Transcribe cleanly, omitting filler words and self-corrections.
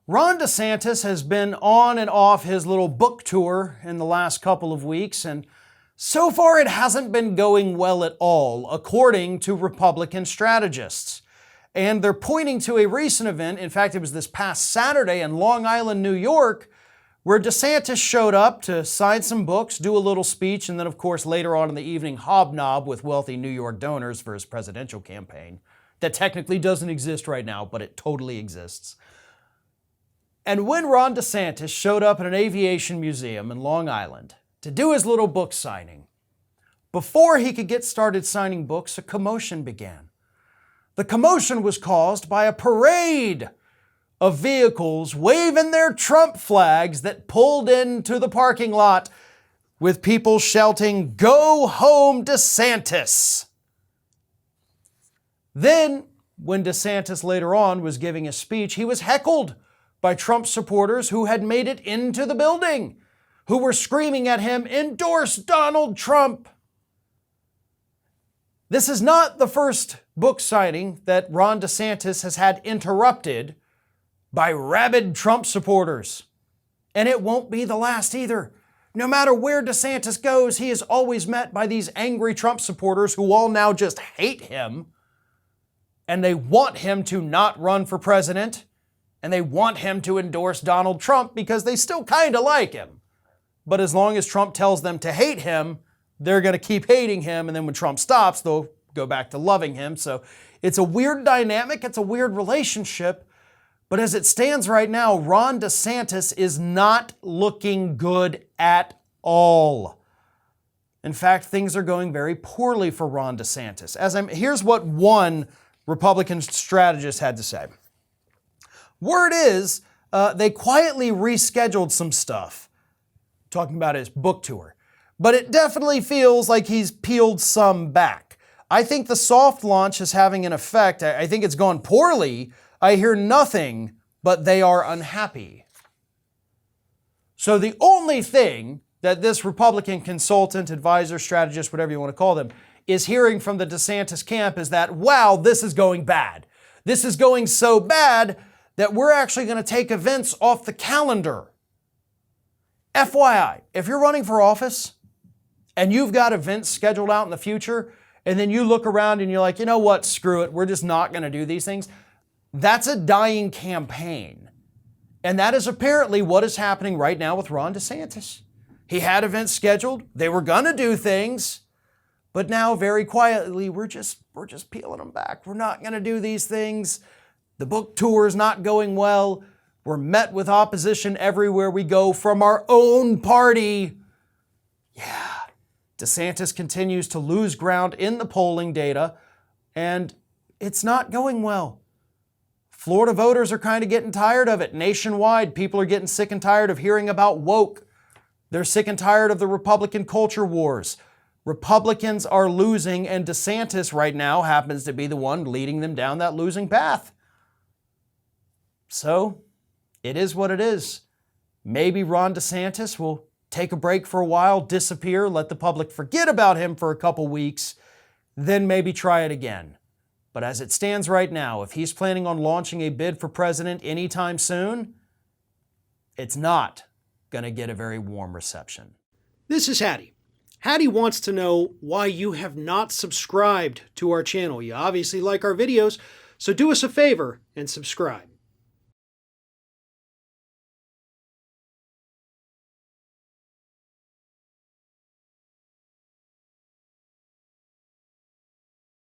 Ron DeSantis has been on and off his little book tour in the last couple of weeks, and so far it hasn't been going well at all, according to Republican strategists. And they're pointing to a recent event, in fact it was this past Saturday in Long Island, New York, where DeSantis showed up to sign some books, do a little speech, and then of course later on in the evening hobnob with wealthy New York donors for his presidential campaign. That technically doesn't exist right now, but it totally exists. And when Ron DeSantis showed up at an aviation museum in Long Island to do his little book signing, before he could get started signing books, a commotion began. The commotion was caused by a parade of vehicles waving their Trump flags that pulled into the parking lot with people shouting, "Go home, DeSantis!" Then, when DeSantis later on was giving a speech, he was heckled by Trump supporters who had made it into the building, who were screaming at him, "Endorse Donald Trump!" This is not the first book signing that Ron DeSantis has had interrupted by rabid Trump supporters. And it won't be the last either. No matter where DeSantis goes, he is always met by these angry Trump supporters who all now just hate him. And they want him to not run for president. And they want him to endorse Donald Trump because they still kind of like him. But as long as Trump tells them to hate him, they're going to keep hating him. And then when Trump stops, they'll go back to loving him. So it's a weird dynamic. It's a weird relationship. But as it stands right now, Ron DeSantis is not looking good at all. In fact, things are going very poorly for Ron DeSantis. Here's what one Republican strategist had to say. Word is, they quietly rescheduled some stuff, talking about his book tour. But it definitely feels like he's peeled some back. I think the soft launch is having an effect. I think it's gone poorly. I hear nothing, but they are unhappy. So the only thing that this Republican consultant, advisor, strategist, whatever you want to call them, is hearing from the DeSantis camp is that, wow, this is going bad. This is going so bad that we're actually going to take events off the calendar. FYI, if you're running for office and you've got events scheduled out in the future, and then you look around and you're like, you know what, screw it, we're just not going to do these things. That's a dying campaign. And that is apparently what is happening right now with Ron DeSantis. He had events scheduled, they were going to do things, but now very quietly, we're just peeling them back. We're not going to do these things. The book tour is not going well. We're met with opposition everywhere we go from our own party. Yeah, DeSantis continues to lose ground in the polling data, and it's not going well. Florida voters are kind of getting tired of it. Nationwide, people are getting sick and tired of hearing about woke. They're sick and tired of the Republican culture wars. Republicans are losing, and DeSantis right now happens to be the one leading them down that losing path. So, it is what it is. Maybe Ron DeSantis will take a break for a while, disappear, let the public forget about him for a couple weeks, then maybe try it again. But as it stands right now, if he's planning on launching a bid for president anytime soon, it's not going to get a very warm reception. This is Hattie. Hattie wants to know why you have not subscribed to our channel. You obviously like our videos, so do us a favor and subscribe.